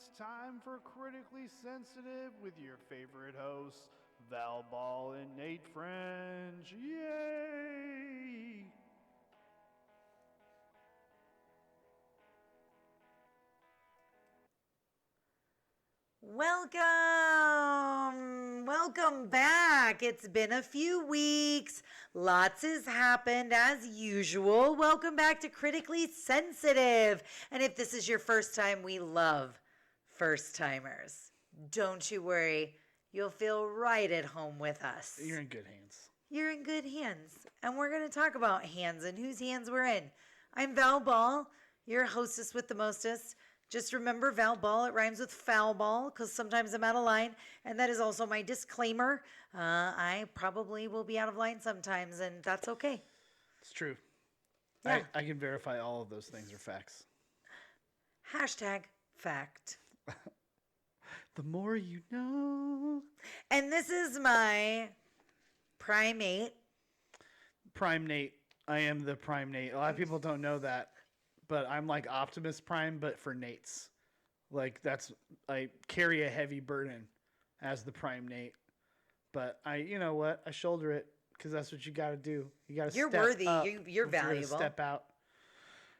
it's time for Critically Sensitive with your favorite hosts, Val Ball and Nate French. Yay! Welcome back. It's been a few weeks. Lots has happened as usual. Welcome back to Critically Sensitive. And if this is your first time, we love first timers. Don't you worry, you'll feel right at home with us. You're in good hands. You're in good hands. And we're going to talk about hands and whose hands we're in. I'm Val Ball, your hostess with the mostest. Just remember, Val Ball, it rhymes with foul ball because sometimes I'm out of line. And that is also my disclaimer. I probably will be out of line sometimes, and that's okay. It's true. Yeah. I can verify all of those things are facts. Hashtag fact. The more you know. And this is my primate. Prime Nate. I am the Prime Nate. A lot of people don't know that. But I'm like Optimus Prime, but for Nates. Like I carry a heavy burden as the Prime Nate. But you know what? I shoulder it because that's what you got to do. You got to. You're worthy. You're valuable. Step out.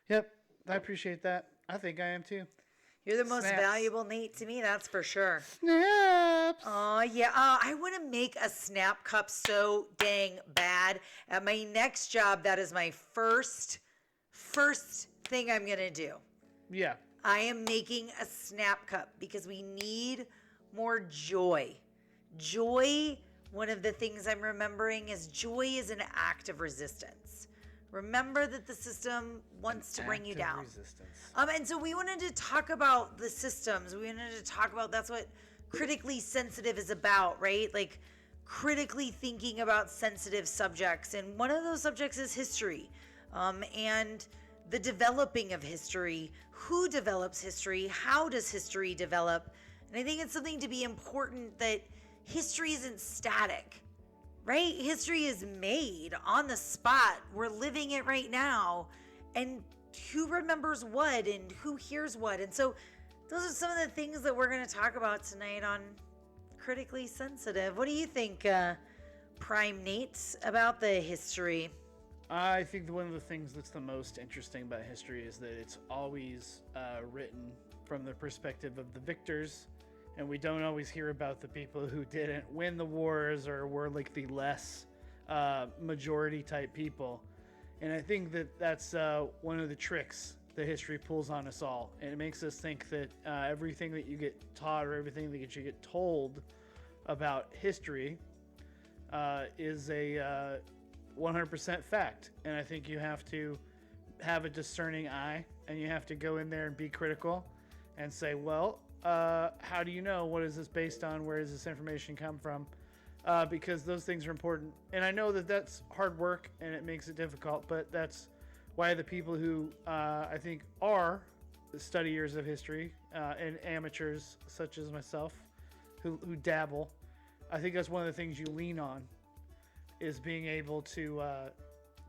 Yep, I appreciate that. I think I am too. You're the most valuable Nate to me, that's for sure. Snaps. Oh, yeah. I want to make a snap cup so dang bad. At my next job, that is my first thing I'm going to do. Yeah. I am making a snap cup because we need more joy. Joy, one of the things I'm remembering is joy is an act of resistance. Remember that the system wants to bring you down. Resistance. And so we wanted to talk about the systems. We wanted to talk about, that's what Critically Sensitive is about, right? Like critically thinking about sensitive subjects. And one of those subjects is history. And the developing of history, who develops history, how does history develop? And I think it's something to be important that history isn't static, right? History is made on the spot. We're living it right now. And who remembers what and who hears what? And so those are some of the things that we're going to talk about tonight on Critically Sensitive. What do you think, Prime Nate, about the history? I think one of the things that's the most interesting about history is that it's always written from the perspective of the victors, and we don't always hear about the people who didn't win the wars or were like the less majority type people. And I think that that's one of the tricks that history pulls on us all, and it makes us think that everything that you get taught or everything that you get told about history is a 100% fact. And I think you have to have a discerning eye, and you have to go in there and be critical and say, well, how do you know? What is this based on? Where does this information come from? Because those things are important. And I know that that's hard work and it makes it difficult, but that's why the people who I think are the studiers of history and amateurs such as myself who dabble, I think that's one of the things you lean on, is being able to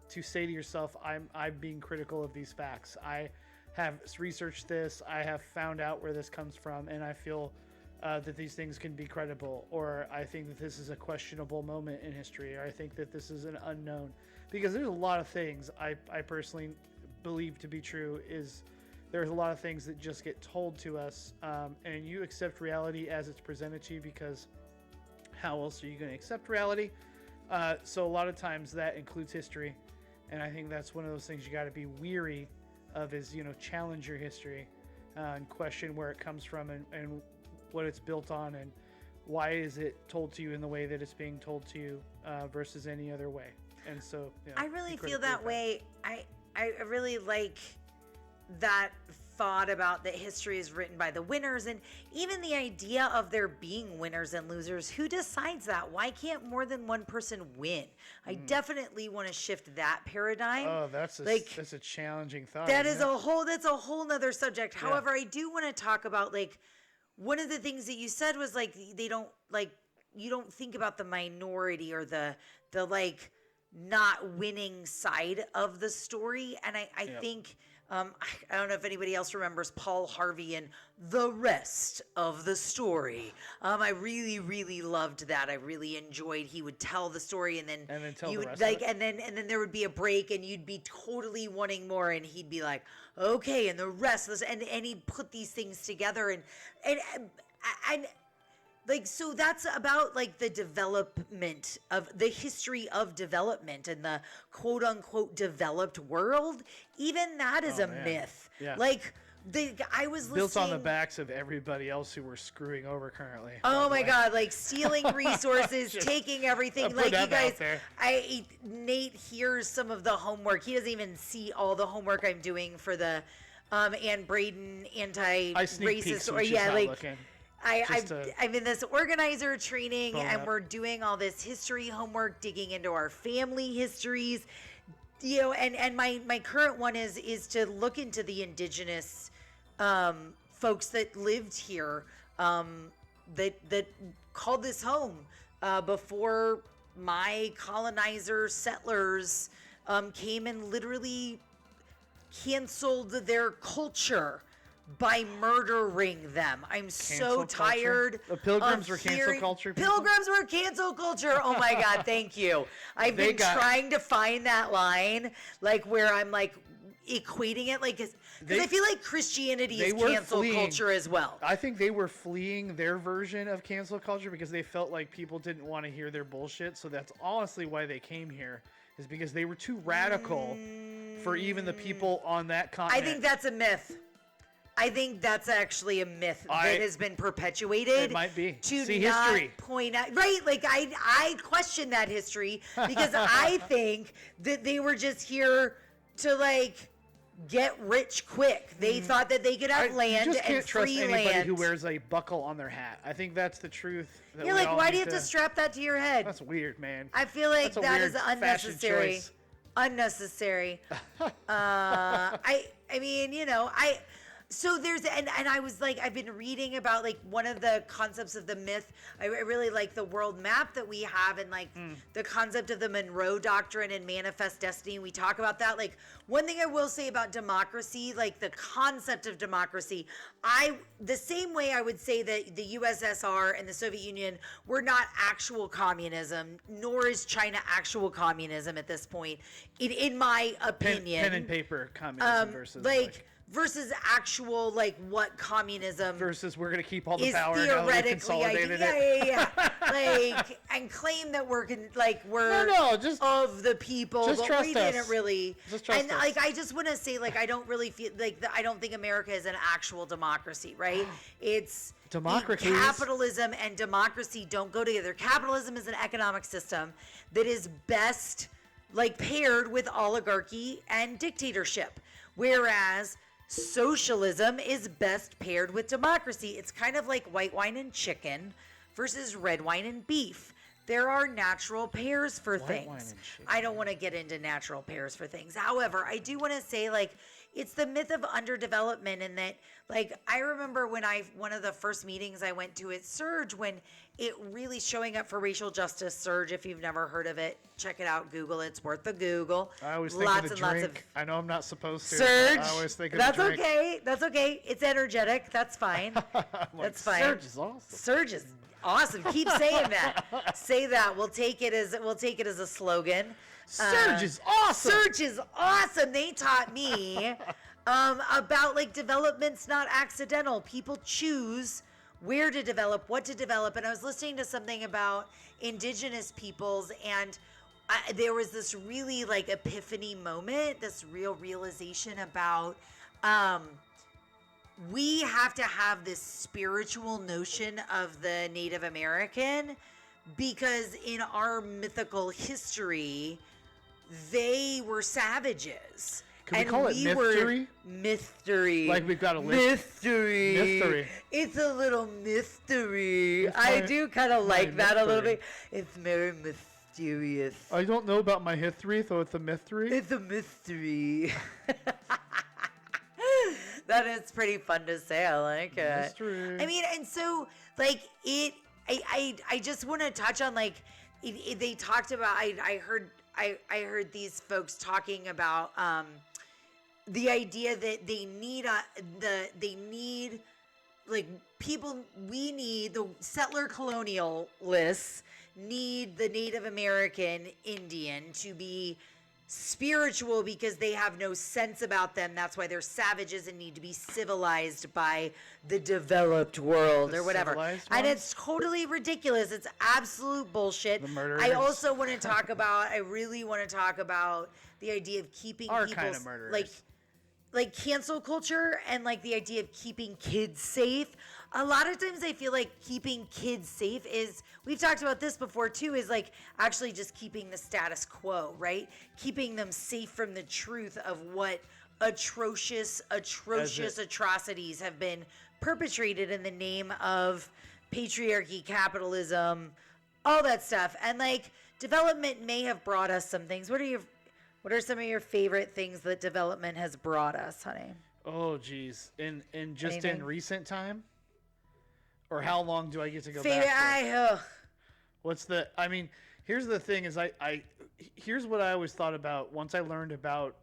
say to yourself, I'm being critical of these facts. I have researched this. I have found out where this comes from, and I feel that these things can be credible. Or I think that this is a questionable moment in history. Or I think that this is an unknown. Because there's a lot of things I personally believe to be true. Is there's a lot of things that just get told to us, and you accept reality as it's presented to you, because how else are you going to accept reality? So a lot of times that includes history, and I think that's one of those things you got to be weary of, is, challenge your history and question where it comes from and what it's built on, and why is it told to you in the way that it's being told to you versus any other way. And so I really feel that way. I really like that thought about that history is written by the winners, and even the idea of there being winners and losers. Who decides that? Why can't more than one person win? I definitely want to shift that paradigm. Oh, that's a challenging thought. That's a whole nother subject. Yeah. However, I do want to talk about, like, one of the things that you said was, like, you don't think about the minority or the like not winning side of the story. And I think I don't know if anybody else remembers Paul Harvey and The Rest of the Story. I really, really loved that. I really enjoyed. He would tell the story, and then tell you the would rest like, of it? and then there would be a break, and you'd be totally wanting more, and he'd be like, okay, and the rest of this, and he'd put these things together, and like, so that's about like the development of the history of development and the quote unquote developed world. Even that is a man. myth. Yeah. Like I was Built listening. on the backs of everybody else who we're screwing over currently. Oh by my the way. God, like stealing resources, Just- taking everything. I'll Like put you that out guys, there. Nate hears some of the homework. He doesn't even see all the homework I'm doing for the Ann Braden I sneak peeks, anti-racist. Or which is yeah, not like looking. I'm in this organizer training, Bone and up. we're doing all this history homework, digging into our family histories. You know, and my current one is to look into the indigenous folks that lived here, that called this home before my colonizer settlers came and literally canceled their culture by murdering them. I'm so Cancel tired. culture? The Pilgrims of were cancel hearing- culture people? Pilgrims were cancel culture. Oh my God, thank you. I've They been got- trying to find that line, like where I'm like equating it, like because I feel like Christianity they is were cancel fleeing. culture as well. I think they were fleeing their version of cancel culture because they felt like people didn't want to hear their bullshit. So that's honestly why they came here, is because they were too radical for even the people on that I continent. think that's a myth. I think that's actually a myth that has been perpetuated. It might be. To See not history. point out, right? Like I question that history because I think that they were just here to like get rich quick. They thought that they could have land you just can't and trust free anybody land. who wears a buckle on their hat. I think that's the truth. That You're we like, all why do need you have to strap that to your head? That's weird, man. I feel like That's a that weird is fashion unnecessary. choice. Unnecessary. I mean, you know, so there's and I was like, I've been reading about like one of the concepts of the myth. I really like the world map that we have, and like the concept of the Monroe Doctrine and manifest destiny. We talk about that. Like one thing I will say about democracy, like the concept of democracy, the same way I would say that the USSR and the Soviet Union were not actual communism, nor is China actual communism at this point. In my opinion, Pen and paper communism versus actual like what communism versus we're gonna keep all the is power now that we theoretically consolidated yeah, like and claim that we're just of the people, just but trust we us. didn't really. Just trust and us. like I just want to say, like I don't really feel like I don't think America is an actual democracy, right? It's Democracy. capitalism and democracy don't go together. Capitalism is an economic system that is best like paired with oligarchy and dictatorship, whereas socialism is best paired with democracy. It's kind of like white wine and chicken versus red wine and beef. There are natural pairs for White things. wine and chicken. I don't want to get into natural pairs for things. However, I do want to say like it's the myth of underdevelopment, and that like I remember when one of the first meetings I went to at Surge, when it really showing up for racial justice. Surge, if you've never heard of it, check it out. Google it. It's worth the Google. I always think of the drink. I know I'm not supposed to. Surge. I always think of That's the drink. okay. That's okay. It's energetic. That's fine. That's fine. Surge is awesome. Surge is awesome. Keep saying that. Say that. We'll take it as a slogan. Surge is awesome. Surge is awesome. They taught me about like development's not accidental. People choose where to develop, what to develop. And I was listening to something about indigenous peoples, and there was this really like epiphany moment, this real realization about we have to have this spiritual notion of the Native American, because in our mythical history, they were savages. Can we call it mystery? Mystery. Like we've got a list. Mystery. Mystery. It's a little mystery. It's I my- do kind of my like that a little mystery. bit. It's very mysterious. I don't know about my history, so it's a mystery. It's a mystery. That is pretty fun to say. I like it. Mystery. I mean, and so like it. I just want to touch on like they talked about. I heard these folks talking about the idea that they need like people, we need the settler colonialists need the Native American Indian to be spiritual because they have no sense about them. That's why they're savages and need to be civilized by the developed world or whatever. And it's totally ridiculous. It's absolute bullshit. The murderers. I also want to talk about, I really want to talk about the idea of keeping Our people kind of murderers. like cancel culture and like the idea of keeping kids safe. A lot of times I feel like keeping kids safe is, we've talked about this before too, is like actually just keeping the status quo, right? Keeping them safe from the truth of what atrocious atrocities have been perpetrated in the name of patriarchy, capitalism, all that stuff. And like development may have brought us some things. What are some of your favorite things that development has brought us, honey? Oh, geez. In Anything? in recent time? Or how long do I get to go Favorite, back to? What's the, I mean, here's the thing is here's what I always thought about once I learned about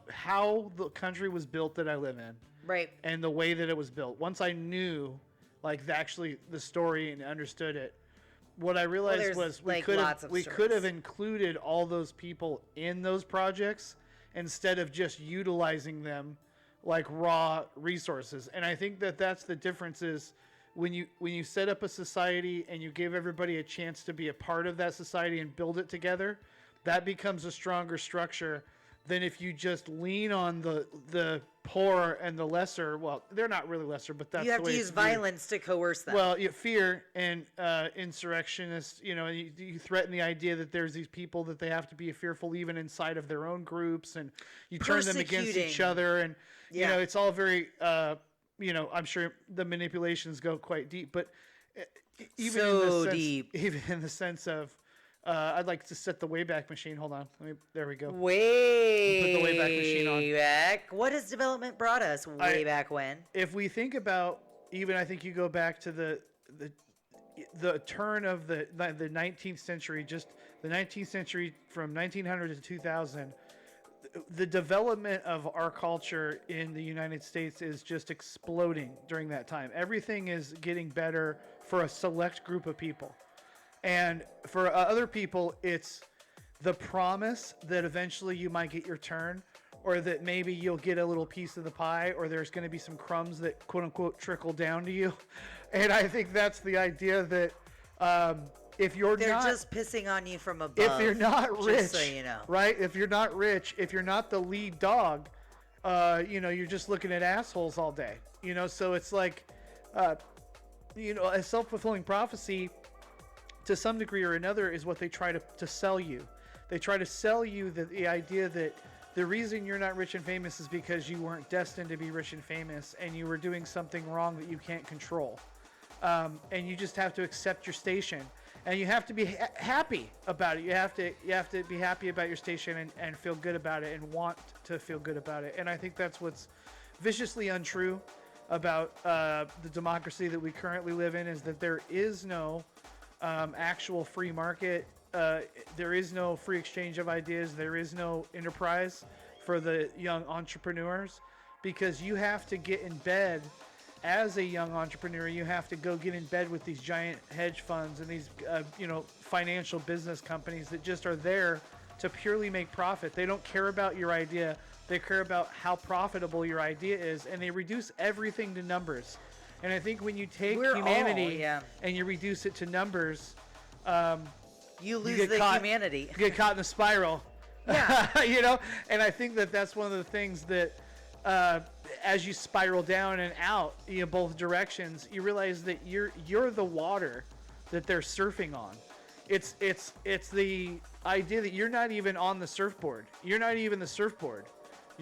how the country was built that I live in. Right. And the way that it was built. Once I knew, like, actually the story and understood it, what I realized was we could have included all those people in those projects instead of just utilizing them like raw resources. And I think that that's the difference is when you set up a society and you give everybody a chance to be a part of that society and build it together, that becomes a stronger structure than if you just lean on the poor and the lesser. Well, they're not really lesser, but that's you have the way to use it's viewed. violence to coerce them. Well, fear and insurrectionists, you threaten the idea that there's these people that they have to be fearful even inside of their own groups, and you turn them against each other, and it's all very, I'm sure the manipulations go quite deep, but even in the sense of, I'd like to set the Wayback Machine. Hold on. There we go. Put the Wayback Machine on. What has development brought us way back when? If we think about, even I think you go back to the turn of the 19th century, just the 19th century from 1900 to 2000, the development of our culture in the United States is just exploding during that time. Everything is getting better for a select group of people. And for other people, it's the promise that eventually you might get your turn, or that maybe you'll get a little piece of the pie, or there's going to be some crumbs that quote unquote trickle down to you. And I think that's the idea that if they're just pissing on you from above. If you're not rich, so you know. Right? If you're not rich, if you're not the lead dog, you're just looking at assholes all day. So it's like, a self-fulfilling prophecy to some degree or another is what they try to sell you. They try to sell you the idea that the reason you're not rich and famous is because you weren't destined to be rich and famous, and you were doing something wrong that you can't control. And you just have to accept your station, and you have to be happy about it. You have to be happy about your station and feel good about it and want to feel good about it. And I think that's what's viciously untrue about the democracy that we currently live in, is that there is no actual free market. There is no free exchange of ideas. There is no enterprise for the young entrepreneurs, because you have to get in bed as a young entrepreneur. You have to go get in bed with these giant hedge funds and these financial business companies that just are there to purely make profit. They don't care about your idea. They care about how profitable your idea is, and they reduce everything to numbers. And I think when you take humanity and you reduce it to numbers, you lose humanity. You get caught in a spiral. Yeah. And I think that that's one of the things that, as you spiral down and out, both directions, you realize that you're the water that they're surfing on. It's the idea that you're not even on the surfboard. You're not even the surfboard.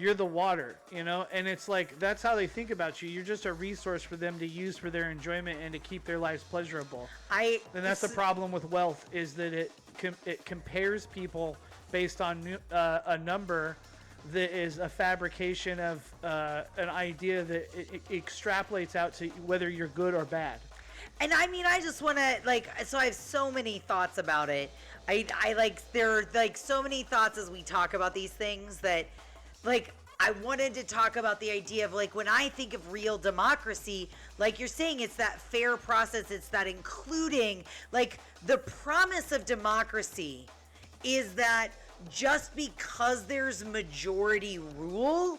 You're the water, and it's like, that's how they think about you. You're just a resource for them to use for their enjoyment and to keep their lives pleasurable. And that's the problem with wealth, is that it compares people based on a number that is a fabrication of an idea that it extrapolates out to whether you're good or bad. And I mean, I just want to so I have so many thoughts about it. There are so many thoughts as we talk about these things that like I wanted to talk about the idea of like when I think of real democracy, like you're saying, it's that fair process, it's that including, like the promise of democracy is that just because there's majority rule,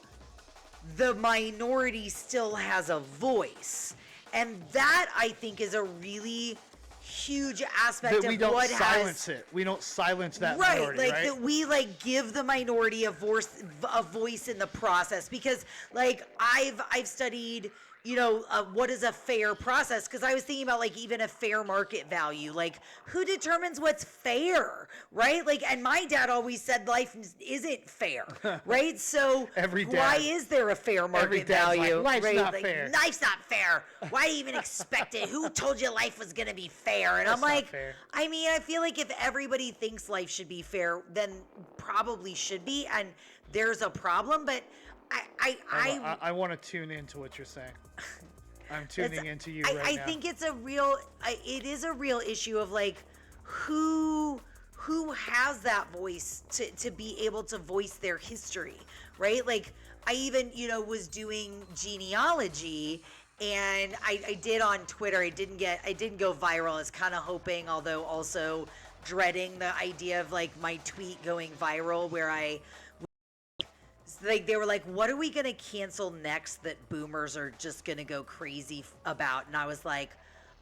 the minority still has a voice. And that I think is a really huge aspect that we of don't what silence has it. We don't silence that right, minority, like right? that we like give the minority a voice in the process because like I've studied what is a fair process because I was thinking about like even a fair market value, like who determines what's fair, right? Like, and my dad always said life isn't fair, right? So why is there a fair market value? Like, life's right? not like, fair. Life's not fair. Why even expect it? Who told you life was gonna be fair? And I'm That's not like, fair. I mean, I feel like if everybody thinks life should be fair, then probably should be, and there's a problem. But I want to tune into what you're saying. I'm tuning into you right now. I think it's it is a real issue of like who has that voice to be able to voice their history, right? Like I even was doing genealogy. And I did on Twitter. I didn't go viral. I was kind of hoping, although also dreading the idea of like my tweet going viral where they were like, what are we going to cancel next that boomers are just going to go crazy about? And I was like,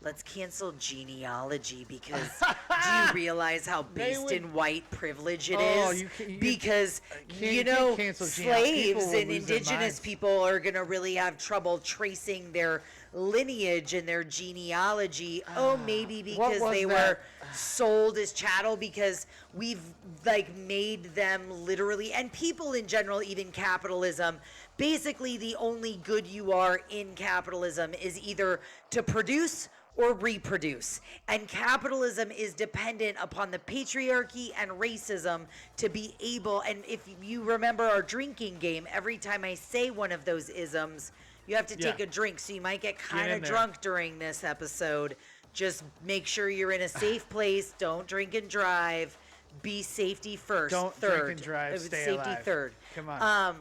let's cancel genealogy because do you realize how based in white privilege it is? Because slaves and indigenous people are going to really have trouble tracing their lineage and their genealogy. Maybe because they were sold as chattel because we've like made them literally, and people in general, even capitalism, basically the only good you are in capitalism is either to produce or reproduce. And capitalism is dependent upon the patriarchy and racism to be able, and if you remember our drinking game, every time I say one of those isms, you have to take a drink. So you might get kind of drunk during this episode. Just make sure you're in a safe place. Don't drink and drive. Be safety first. Don't third. drink and drive. Stay safety alive. third. Come on.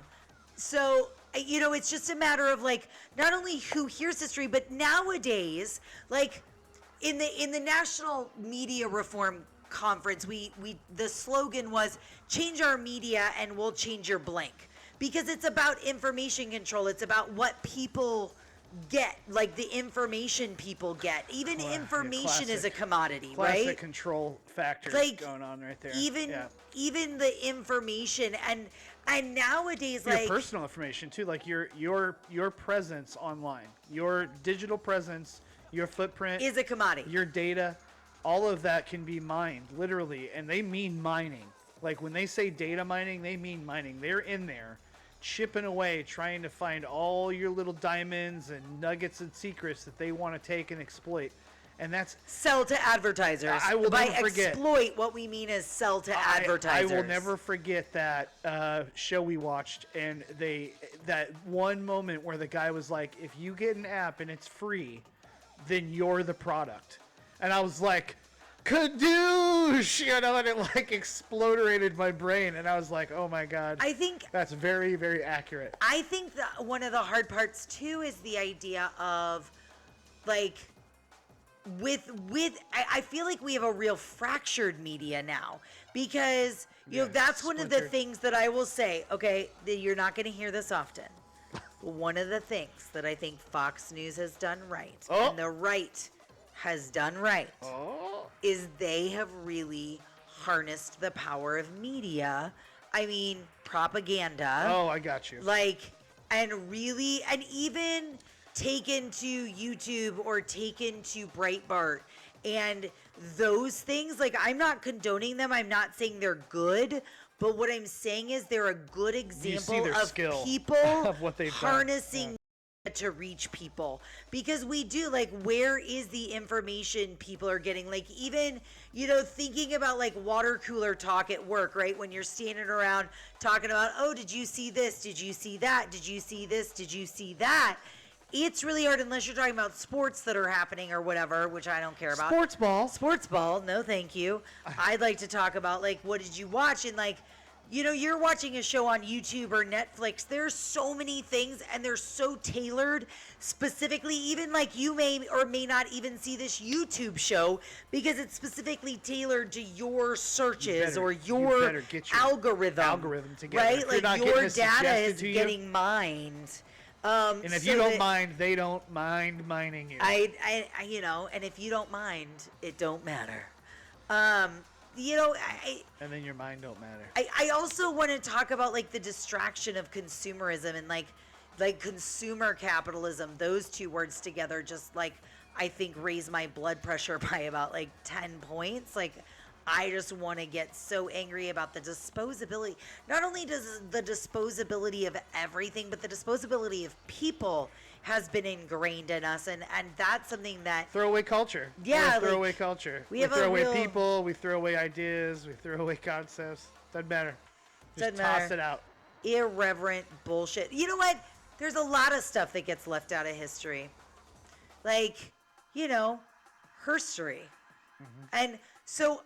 So, it's just a matter of like not only who hears history, but nowadays, like in the National Media Reform Conference, the slogan was change our media and we'll change your blank. Because it's about information control. It's about what people get, like the information people get. Even information is a commodity, right? Classic control factors going on right there. Even the information and nowadays, your like personal information too, like your presence online, your digital presence, your footprint is a commodity. Your data, all of that can be mined, literally, and they mean mining. Like when they say data mining, they mean mining. They're in there chipping away, trying to find all your little diamonds and nuggets and secrets that they want to take and exploit. And that's sell to advertisers. I will By never forget. Exploit, what we mean is sell to advertisers. I will never forget that show we watched, and that one moment where the guy was like, if you get an app and it's free, then you're the product. And I was like, kadoosh, and it like exploded my brain, and I was like, oh my god. I think that's very, very accurate. I think that one of the hard parts too is the idea of like I feel like we have a real fractured media now because that's one of the things that I will say, okay, you're not going to hear this often. One of the things that I think Fox News has done right and the right has done right is they have really harnessed the power of media. I mean, propaganda. Oh, I got you. And even taken to YouTube or taken to Breitbart and those things, like I'm not condoning them. I'm not saying they're good, but what I'm saying is they're a good example of people of what they've harnessing to reach people, because we do, like, where is the information people are getting? Like, even thinking about like water cooler talk at work, right? When you're standing around talking about, oh, did you see this, did you see that, did you see this, did you see that? It's really hard unless you're talking about sports that are happening or whatever, which I don't care about. Sports ball, no thank you. I'd like to talk about like, what did you watch? And like you know, you're watching a show on YouTube or Netflix. There's so many things, and they're so tailored specifically. Even like you may or may not even see this YouTube show because it's specifically tailored to your searches or your algorithm together. Right? Like your data is getting mined. And if you don't mind, they don't mind mining you. I you know, and if you don't mind, it don't matter. You know, and then your mind don't matter. I also want to talk about like the distraction of consumerism and like consumer capitalism. Those two words together just like I think raise my blood pressure by about like 10 points. Like I just want to get so angry about the disposability. Not only does the disposability of everything, but the disposability of people has been ingrained in us, and that's something that throwaway culture. Yeah, throwaway culture. We throw away people. We throw away ideas. We throw away concepts. Doesn't matter. Just toss it out. Irreverent bullshit. You know what? There's a lot of stuff that gets left out of history, like you know, herstory, and so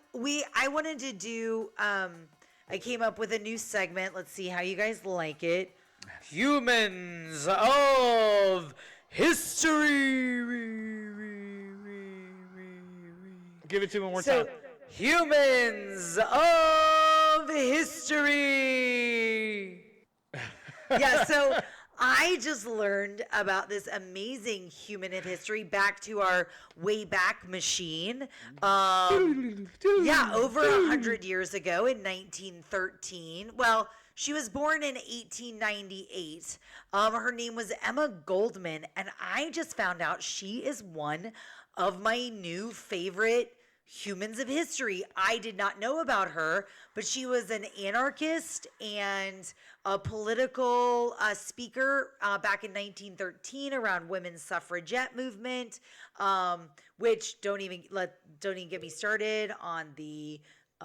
I wanted to do. I came up with a new segment. Let's see how you guys like it. Humans of History. Give it to me one more time. Humans of History. Yeah, so I just learned about this amazing human of history back to our Wayback Machine. Yeah, over 100 years ago in 1913. Well, she was born in 1898. Her name was Emma Goldman, and I just found out she is one of my new favorite humans of history. I did not know about her, but she was an anarchist and a political speaker back in 1913 around women's suffragette movement, which don't even get me started on the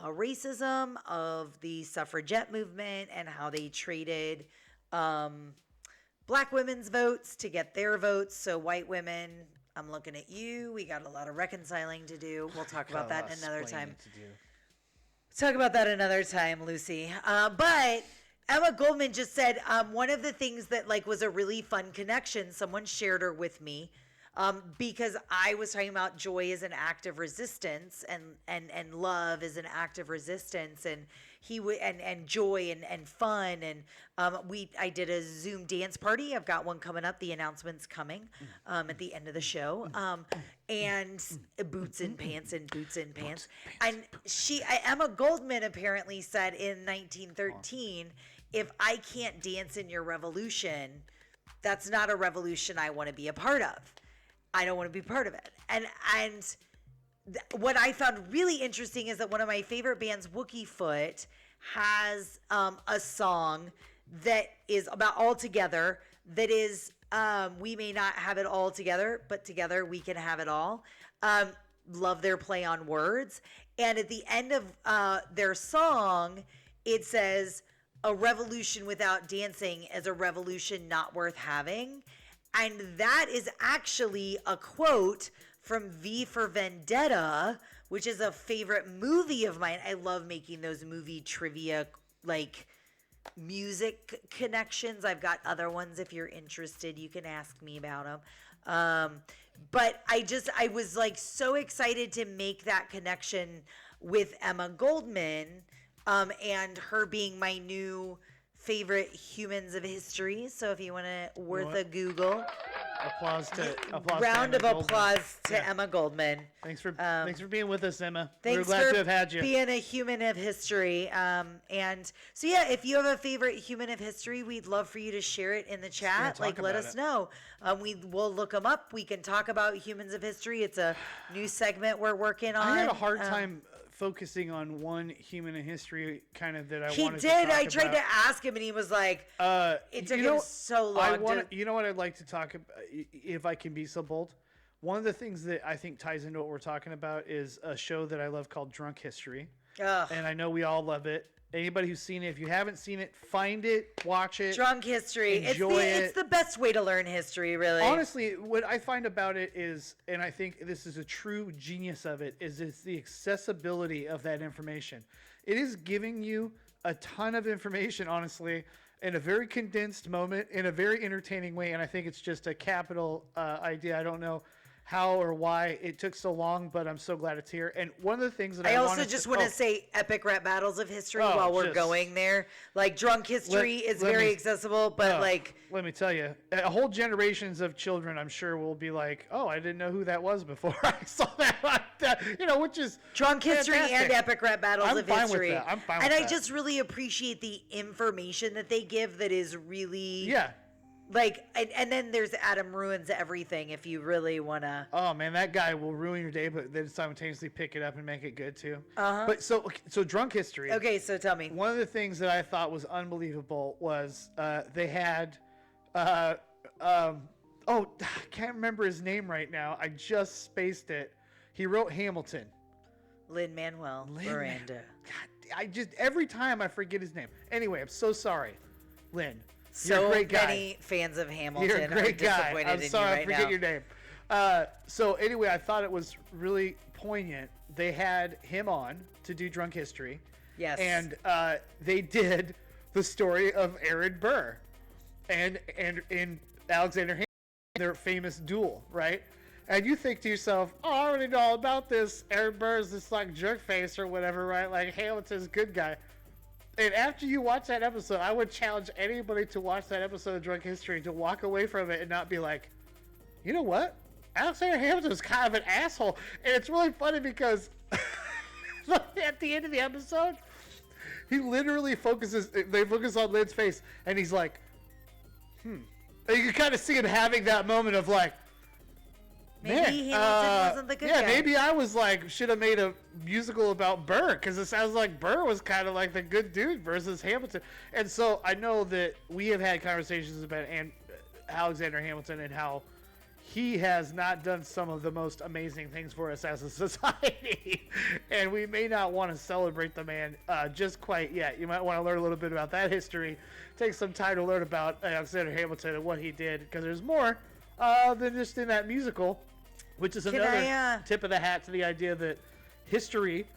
racism of the suffragette movement and how they traded black women's votes to get their votes. So white women, I'm looking at you. We got a lot of reconciling to do. We'll talk about that another time. Talk about that another time, Lucy. But Emma Goldman just said one of the things that like was a really fun connection. Someone shared her with me. Because I was talking about joy as an act of resistance and love as an act of resistance, and and joy and fun, and I did a Zoom dance party. I've got one coming up. The announcement's coming at the end of the show. And boots and pants. And Emma Goldman apparently said in 1913, if I can't dance in your revolution, that's not a revolution I want to be a part of. I don't want to be part of it. And what I found really interesting is that one of my favorite bands, Wookie Foot, has a song that is about all together. That is, we may not have it all together, but together we can have it all. Love their play on words. And at the end of their song, it says, a revolution without dancing is a revolution not worth having. And that is actually a quote from V for Vendetta, which is a favorite movie of mine. I love making those movie trivia, like music connections. I've got other ones. If you're interested, you can ask me about them. But I was like so excited to make that connection with Emma Goldman and her being my new favorite humans of history. So if you want to a Google, round of applause to Emma Goldman. Thanks for being with us, Emma. We're glad to have had you. Being a human of history. And so yeah, if you have a favorite human of history, we'd love for you to share it in the chat. Let us know. We'll look them up. We can talk about humans of history. It's a new segment we're working on. I had a hard time focusing on one human in history that I wanted to talk about. He did. I tried to ask him, and he was like, it took him so long. You know what I'd like to talk about, if I can be so bold? One of the things that I think ties into what we're talking about is a show that I love called Drunk History. Ugh. And I know we all love it. Anybody who's seen it, if you haven't seen it, find it, watch it. Drunk History. Enjoy it. It's the best way to learn history, really. Honestly, what I find about it is, and I think this is a true genius of it, is it's the accessibility of that information. It is giving you a ton of information, honestly, in a very condensed moment, in a very entertaining way. And I think it's just a capital idea. I don't know how or why it took so long, but I'm so glad it's here. And one of the things that I also just want to say epic rap battles of history while we're going there. Like drunk history is very accessible, but like let me tell you, a whole generations of children, I'm sure, will be like, "Oh, I didn't know who that was before I saw that." You know, which is drunk history and epic rap battles of history. With that. I'm fine and with I that. just really appreciate the information that they give that is really yeah. Like, and then there's Adam ruins everything if you really want to. Oh, man, that guy will ruin your day, but then simultaneously pick it up and make it good, too. Uh-huh. But so drunk history. Okay, so tell me. One of the things that I thought was unbelievable was they had, I can't remember his name right now. I just spaced it. He wrote Hamilton. Lin-Manuel Miranda. God, every time I forget his name. Anyway, I'm so sorry, Lin. So You're a great guy. many fans of Hamilton You're a great are guy. disappointed I'm in sorry, you right I forget now. your name. So anyway, I thought it was really poignant. They had him on to do Drunk History. Yes. And they did the story of Aaron Burr and in Alexander Hamilton, their famous duel, right? And you think to yourself, oh, I already know all about this. Aaron Burr is this like jerk face or whatever, right? Like Hamilton's a good guy. And after you watch that episode, I would challenge anybody to watch that episode of Drunk History to walk away from it and not be like, you know what? Alexander Hamilton is kind of an asshole. And it's really funny because at the end of the episode, he literally they focus on Lynn's face, and he's like, And you can kind of see him having that moment of like, maybe Hamilton wasn't the good guy. Yeah, maybe I was like, should have made a musical about Burr, because it sounds like Burr was kind of like the good dude versus Hamilton. And so I know that we have had conversations about Alexander Hamilton and how he has not done some of the most amazing things for us as a society. And we may not want to celebrate the man just quite yet. You might want to learn a little bit about that history. Take some time to learn about Alexander Hamilton and what he did, because there's more than just in that musical. Which is another tip of the hat to the idea that history,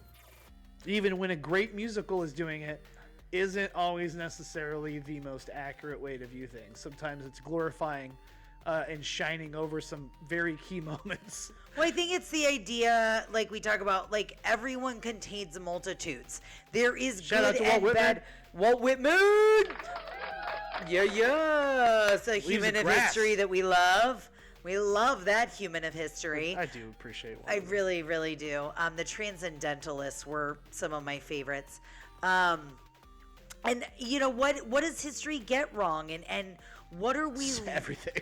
even when a great musical is doing it, isn't always necessarily the most accurate way to view things. Sometimes it's glorifying and shining over some very key moments. Well, I think it's the idea, like we talk about, like everyone contains multitudes. There is Shout out good to Walt and Whitman. bad. Walt Whitman! Yeah. It's a human of history that we love. We love that human of history. I do appreciate Walt I Whitman. really, really do. The Transcendentalists were some of my favorites. And you know what does history get wrong? And what are we Everything.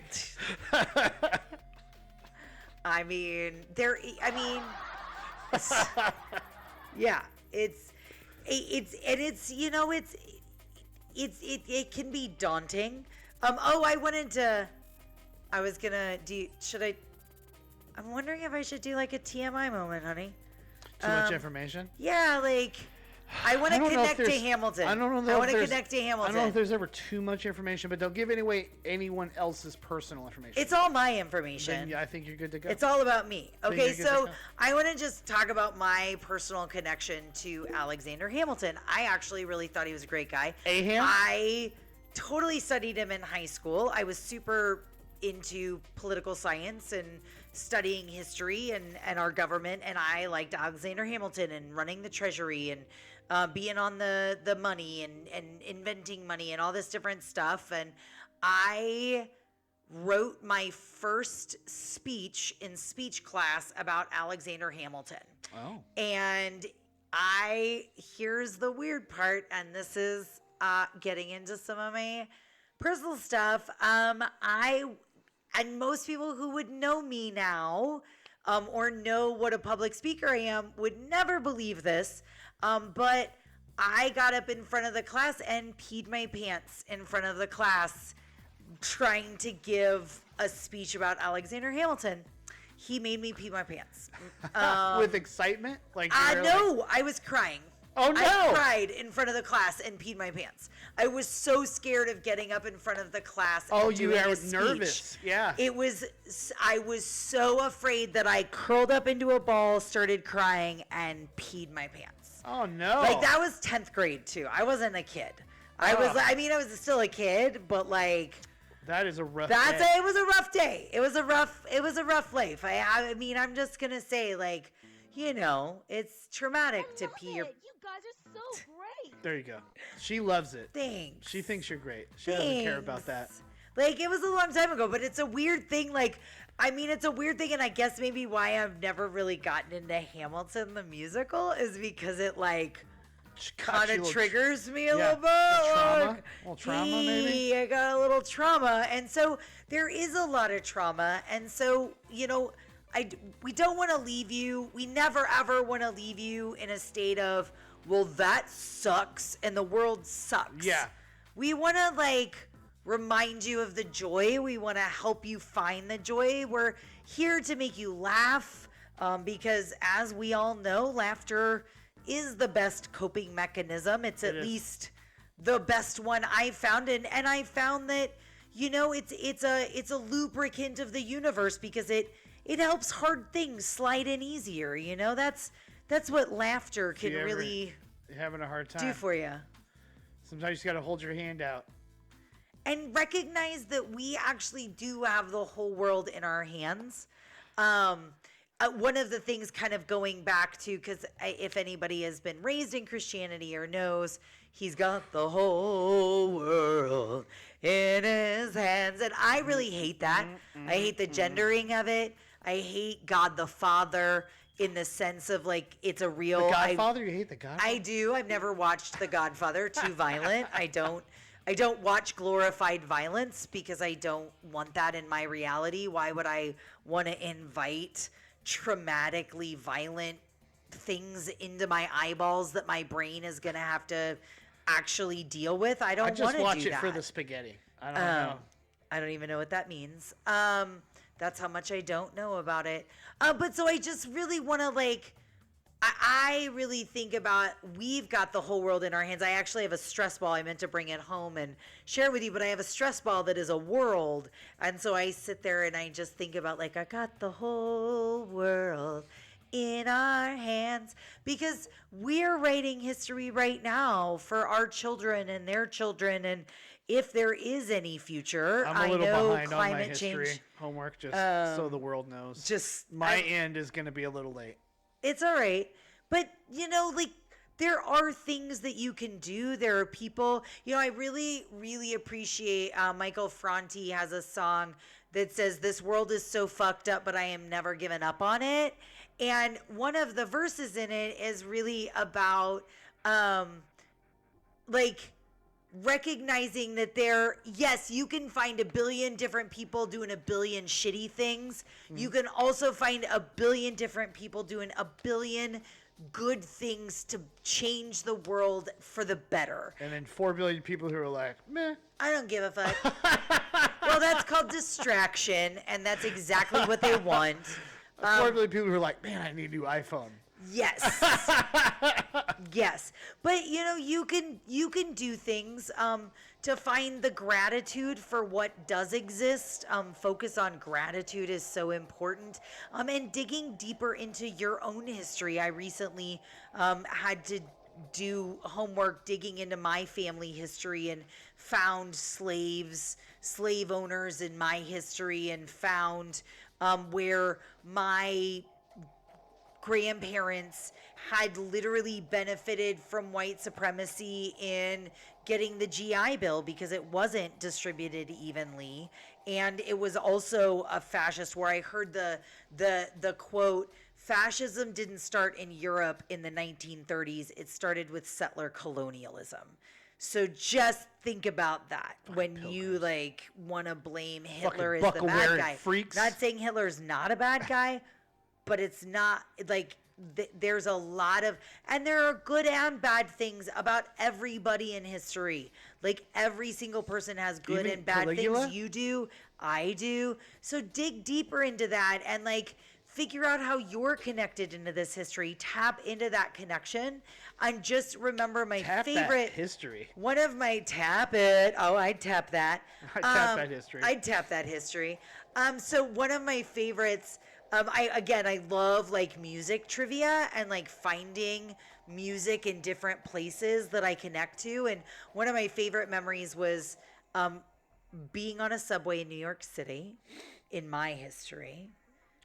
I mean, yeah, it can be daunting. I'm wondering if I should do like a TMI moment, honey. Too much information? Yeah, like I want to connect to Hamilton. I don't know. I want to connect to Hamilton. I don't know if there's ever too much information, but don't give anyone else's personal information. It's all my information. Then, I think you're good to go. It's all about me. Okay, so I want to just talk about my personal connection to Alexander Hamilton. I actually really thought he was a great guy. I totally studied him in high school. I was super into political science and studying history and our government, and I liked Alexander Hamilton and running the treasury and being on the money and inventing money and all this different stuff. And I wrote my first speech in speech class about Alexander Hamilton. Oh. And here's the weird part, and this is getting into some of my personal stuff. And most people who would know me now or know what a public speaker I am would never believe this. But I got up in front of the class and peed my pants in front of the class trying to give a speech about Alexander Hamilton. He made me pee my pants. With excitement? No, I was crying. Oh, no. I cried in front of the class and peed my pants. I was so scared of getting up in front of the class and doing a speech. Nervous. Yeah. I was so afraid that I curled up into a ball, started crying, and peed my pants. Oh no! Like that was 10th grade too. I wasn't a kid. I was still a kid, but like that is a rough. It was a rough day. It was a rough life. I mean, I'm just gonna say, like, you know, it's traumatic to pee your. You guys are so great. There you go. She loves it. Thanks. She thinks you're great. She doesn't care about that. Like, it was a long time ago, but it's a weird thing. Like, I mean, it's a weird thing, and I guess maybe why I've never really gotten into Hamilton the musical is because it, like, kind of triggers me a little bit. A little trauma, maybe? I got a little trauma. And so there is a lot of trauma. And so, you know, we don't want to leave you. We never, ever want to leave you in a state of, well, that sucks and the world sucks. Yeah. We want to, like, remind you of the joy. We want to help you find the joy. We're here to make you laugh because, as we all know, laughter is the best coping mechanism. It's at least the best one I've found. And I found that, you know, it's a lubricant of the universe because it helps hard things slide in easier. You know, that's what laughter can really having a hard time do for you. Sometimes you just got to hold your hand out. And recognize that we actually do have the whole world in our hands. One of the things kind of going back to, because if anybody has been raised in Christianity or knows, he's got the whole world in his hands. And I really hate that. I hate the gendering of it. I hate God the Father in the sense of, like, it's a real... The Godfather? You hate the Godfather? I do. I've never watched The Godfather. Too violent. I don't watch glorified violence because I don't want that in my reality. Why would I want to invite traumatically violent things into my eyeballs that my brain is going to have to actually deal with? I don't want to do that. I just watch it for the spaghetti. I don't know. I don't even know what that means. That's how much I don't know about it. But so I just really want to, like, I really think about, we've got the whole world in our hands. I actually have a stress ball. I meant to bring it home and share with you, but I have a stress ball that is a world. And so I sit there and I just think about, like, I got the whole world in our hands because we're writing history right now for our children and their children. And if there is any future, I'm a little behind on my climate history change homework, just so the world knows. My end is going to be a little late. It's all right. But, you know, like, there are things that you can do. There are people, you know, I really, really appreciate Michael Franti has a song that says, "This world is so fucked up, but I am never giving up on it." And one of the verses in it is really about, like, recognizing that yes, you can find a billion different people doing a billion shitty things. You can also find a billion different people doing a billion good things to change the world for the better. And then 4 billion people who are like, meh. I don't give a fuck. Well, that's called distraction, and that's exactly what they want. 4 billion people who are like, man, I need a new iPhone. Yes. Yes. But, you know, you can do things to find the gratitude for what does exist. Focus on gratitude is so important. And digging deeper into your own history. I recently had to do homework digging into my family history and found slave owners in my history, and found where my grandparents had literally benefited from white supremacy in getting the GI Bill because it wasn't distributed evenly. And it was also a fascist, where I heard the quote, "Fascism didn't start in Europe in the 1930s. It started with settler colonialism." So just think about that when you, like, want to blame Hitler as the bad guy. Freaks. Not saying Hitler's not a bad guy, but it's not, like, there's a lot of, and there are good and bad things about everybody in history. Like, every single person has good Even and bad Caligula? things. You do, I do. So dig deeper into that and, like, figure out how you're connected into this history. Tap into that connection. And just remember my favorite history. One of my tap it. Oh, I'd tap that. I'd tap that history. I'd tap that history. So one of my favorites I love like music trivia and like finding music in different places that I connect to. And one of my favorite memories was being on a subway in New York City in my history.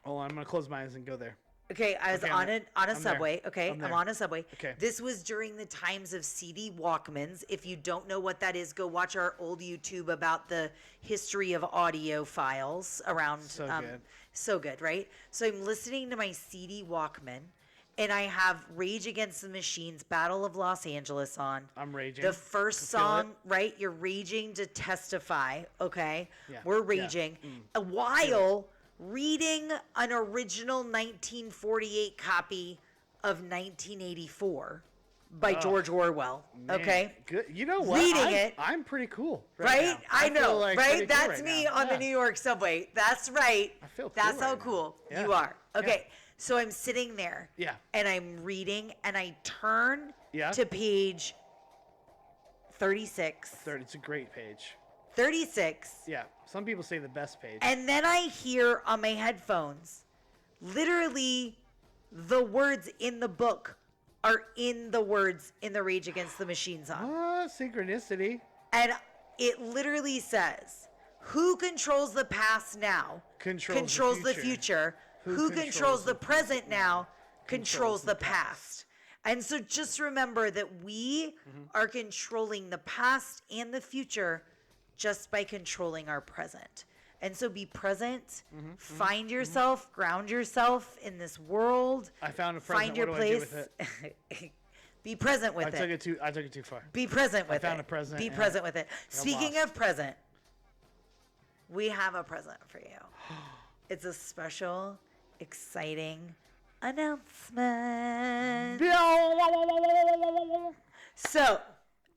Oh, I'm gonna close my eyes and go there. Okay, I was on a subway. There. Okay, I'm on a subway. Okay. This was during the times of CD Walkmans. If you don't know what that is, go watch our old YouTube about the history of audio files around. So good. So good, right? So I'm listening to my CD Walkman, and I have Rage Against the Machine's Battle of Los Angeles on. I'm raging. The first song, right? You're raging to testify, okay? Yeah. We're raging. Yeah. While reading an original 1948 copy of 1984 by George Orwell, okay? Good. You know what? I'm pretty cool. Right? Now. I know, like right? That's cool me now. on the New York subway. That's right. I feel cool That's how right cool now. you are. Okay. So I'm sitting there. Yeah. And I'm reading, and I turn Yeah. to page 36. It's a great page. 36. Yeah. Some people say the best page. And then I hear on my headphones, literally, the words in the book are in the words in the Rage Against the Machine song. Synchronicity. And it literally says, who controls the past now Controls the future. Who controls the present now controls the past. And so just remember that we are controlling the past and the future just by controlling our present. And so be present, find yourself, ground yourself in this world. I found a present. Find your what place. do I do with it? Be present with I it. took it too far. Be present with it. I found a present. Be and present with it. Speaking lost. of present, we have a present for you. It's a special, exciting announcement. So,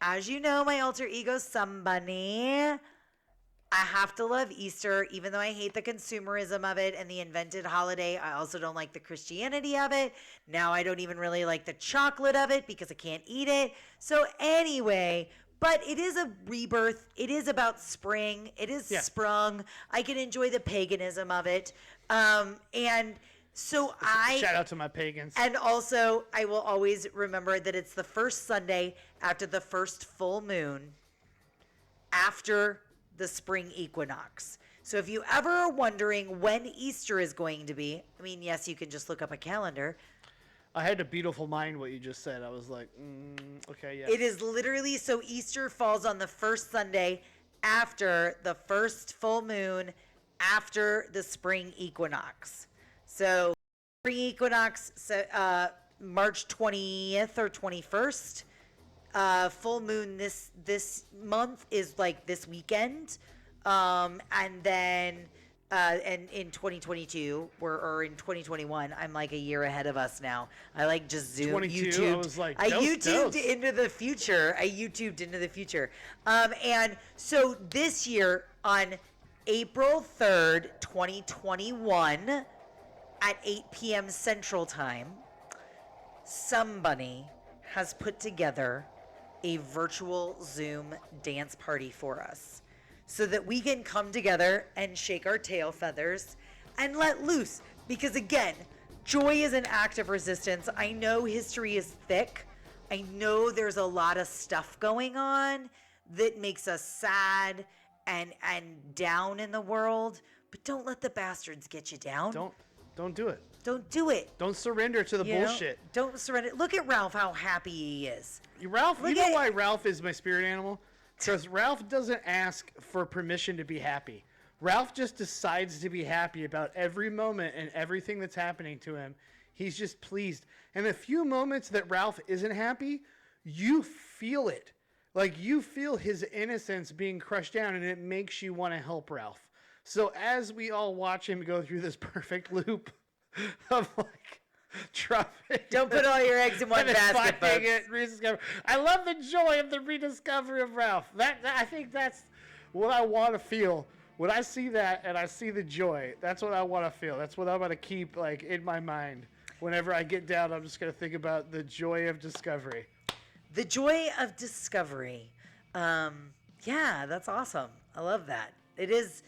as you know, my alter ego, Somebody, I have to love Easter, even though I hate the consumerism of it and the invented holiday. I also don't like the Christianity of it. Now I don't even really like the chocolate of it because I can't eat it. So anyway, but it is a rebirth. It is about spring. It is sprung. I can enjoy the paganism of it. And so shout out to my pagans. And also, I will always remember that it's the first Sunday after the first full moon after the spring equinox. So if you ever are wondering when Easter is going to be, I mean, yes, you can just look up a calendar. I had to beautiful mind what you just said. I was like, okay, yeah. It is literally, so Easter falls on the first Sunday after the first full moon after the spring equinox. So spring equinox, March 20th or 21st. Full moon this month is like this weekend, and then and in 2022 or in 2021, I'm like a year ahead of us now. I like just YouTube. I was like, I dose. YouTubed into the future. And so this year on April 3rd, 2021, at 8 p.m. Central Time, somebody has put together a virtual Zoom dance party for us so that we can come together and shake our tail feathers and let loose. Because again, joy is an act of resistance. I know history is thick. I know there's a lot of stuff going on that makes us sad and down in the world, but don't let the bastards get you down. Don't do it. Don't do it. Don't surrender to the bullshit. Don't surrender. Look at Ralph, how happy he is. Ralph, you know why Ralph is my spirit animal? Because Ralph doesn't ask for permission to be happy. Ralph just decides to be happy about every moment and everything that's happening to him. He's just pleased. And the few moments that Ralph isn't happy, you feel it. Like you feel his innocence being crushed down, and it makes you want to help Ralph. So as we all watch him go through this perfect loop of like dropping. Don't put all your eggs in one basket, folks. I love the joy of the rediscovery of Ralph. I think that's what I want to feel when I see that, and I see the joy. That's what I want to feel. That's what I'm gonna keep like in my mind. Whenever I get down, I'm just gonna think about the joy of discovery. The joy of discovery. Yeah, that's awesome. I love that. It is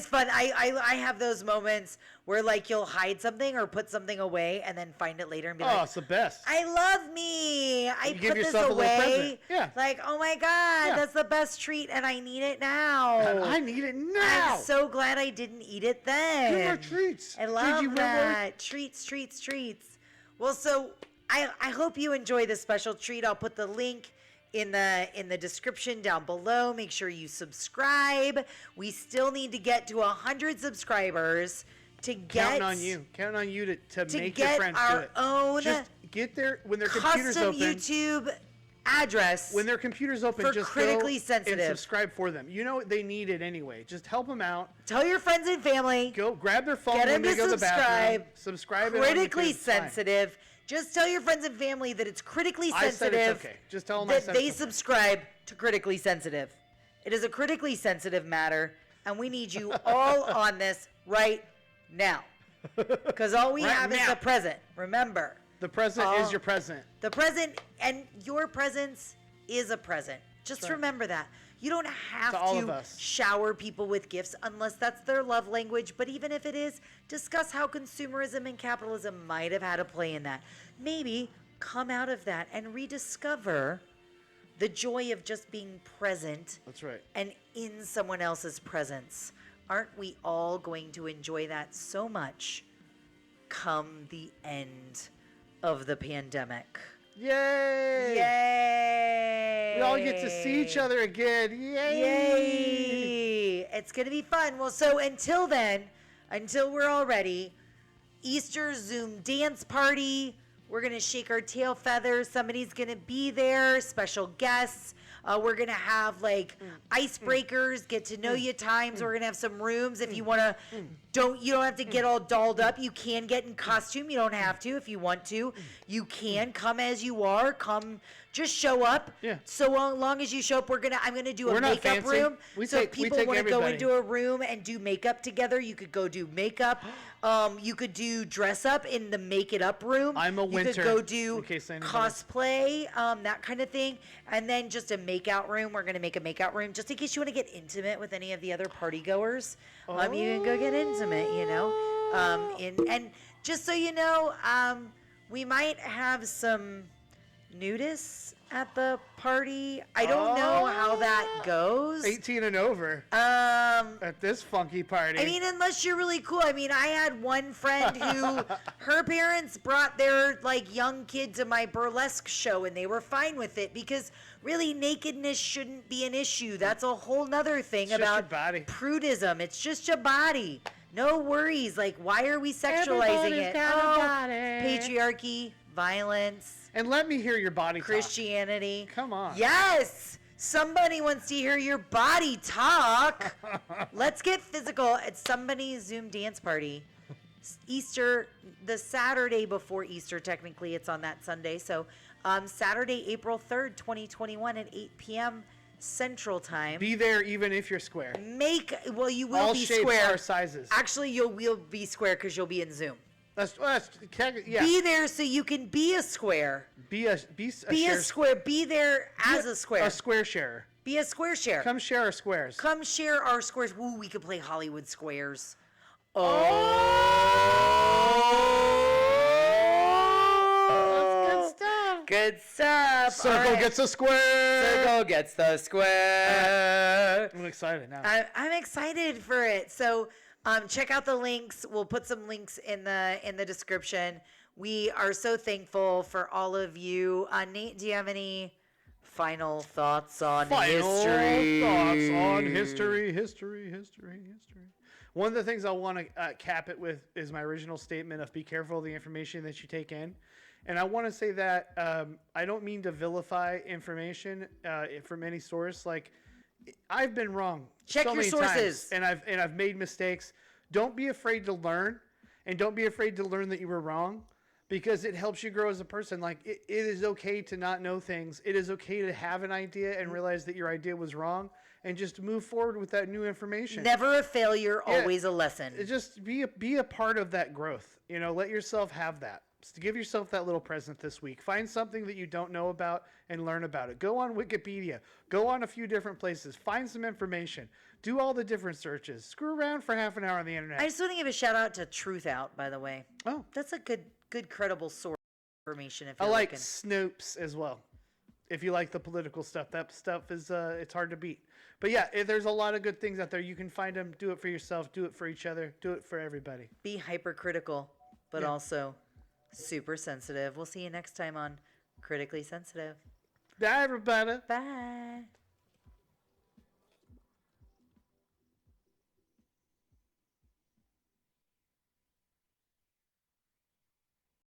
fun. I have those moments where like you'll hide something or put something away and then find it later and be like, it's the best. I love me. I You give put this yourself a little present. away. Yeah. Like, oh my God, Yeah. that's the best treat and I need it now. I need it now. I'm so glad I didn't eat it then. Give her treats. I love that. Treats. Well, so I hope you enjoy this special treat. I'll put the link in the description down below. Make sure you subscribe. We still need to get to 100 subscribers to get Counting on you to make get your friends our do it. own Just get there when their computers custom open. YouTube address. When their computers open, for just critically go sensitive. and subscribe for them. You know they need it anyway. Just help them out. Tell your friends and family. Go grab their phone Get when them they to go to the bathroom. subscribe. Subscribe. Critically it on YouTube. It's fine. sensitive. Just tell your friends and family that it's critically I said sensitive. it's okay. Just tell them I that said they it's okay. subscribe to critically sensitive. It is a critically sensitive matter, and we need you all on this right now. Because all we Right have is now. the present. Remember, The present is your present. the present and your presence is a present. Just right. remember that. You don't have To all of to us. shower people with gifts unless that's their love language. But even if it is, discuss how consumerism and capitalism might have had a play in that. Maybe come out of that and rediscover the joy of just being present That's right. and in someone else's presence. Aren't we all going to enjoy that so much come the end of the pandemic? Yay! Yay! We all get to see each other again. Yay! Yay! It's going to be fun. Well, so until then, until we're all ready, Easter Zoom dance party. We're going to shake our tail feathers. Somebody's going to be there, special guests. We're going to have like icebreakers, get to know you times. We're going to have some rooms if you want to. You don't have to get all dolled up. You can get in costume. You don't have to if you want to. You can come as you are. Come, just show up. Yeah. So long as you show up, I'm going to do We're a not makeup fancy. room. We So take- if we people take want to go everybody. into a room and do makeup together, you could go do makeup. You could do dress up in the make it up room. I'm a You winter, could go do in case anybody- cosplay, that kind of thing. And then just a makeout room. We're going to make a makeout room just in case you want to get intimate with any of the other party goers. You can go get intimate, you know. And just so you know, we might have some nudists at the party. I don't know how that goes. 18 and over Um, at this funky party. I mean, unless you're really cool. I mean, I had one friend who her parents brought their like young kid to my burlesque show and they were fine with it because really nakedness shouldn't be an issue. That's a whole nother thing just about your body. prudism. It's just your body. No worries. Like, why are we sexualizing Everybody's it? got a body. Patriarchy, violence, And let me hear your body talk. Christianity. Come on. Yes. Somebody wants to hear your body talk. Let's get physical at somebody's Zoom dance party. Easter, the Saturday before Easter, technically it's on that Sunday. So Saturday, April 3rd, 2021 at 8 p.m. Central Time. Be there even if you're square. You will All be shapes square. are sizes. Actually, you will be square because you'll be in Zoom. Yeah. Be there so you can be a square. Be a Be share- a square. Be there as a square. A square sharer. Be a square share. Come share our squares. Come share our squares. Ooh, we could play Hollywood Squares. That's good stuff. Good stuff. Circle All right. gets a square. Circle gets the square. I'm excited now. I'm excited for it. So check out the links. We'll put some links in the description. We are so thankful for all of you. Nate, do you have any final thoughts on history? Thoughts on history. One of the things I want to cap it with is my original statement of be careful of the information that you take in. And I want to say that I don't mean to vilify information from any source. Like, I've been wrong. Check so your many sources. times, and I've made mistakes. Don't be afraid to learn, and don't be afraid to learn that you were wrong, because it helps you grow as a person. Like, it is okay to not know things. It is okay to have an idea and realize that your idea was wrong, and just move forward with that new information. Never a failure, always a lesson. Just be a part of that growth. Let yourself have that. So give yourself that little present this week. Find something that you don't know about and learn about it. Go on Wikipedia. Go on a few different places. Find some information. Do all the different searches. Screw around for half an hour on the internet. I just want to give a shout out to Truth Out, by the way. Oh, That's a good credible source of information. If I you're like looking. Snopes as well. If you like the political stuff, that stuff is it's hard to beat. But yeah, there's a lot of good things out there. You can find them. Do it for yourself. Do it for each other. Do it for everybody. Be hypercritical, but also super sensitive. We'll see you next time on Critically Sensitive. Bye, everybody. Bye.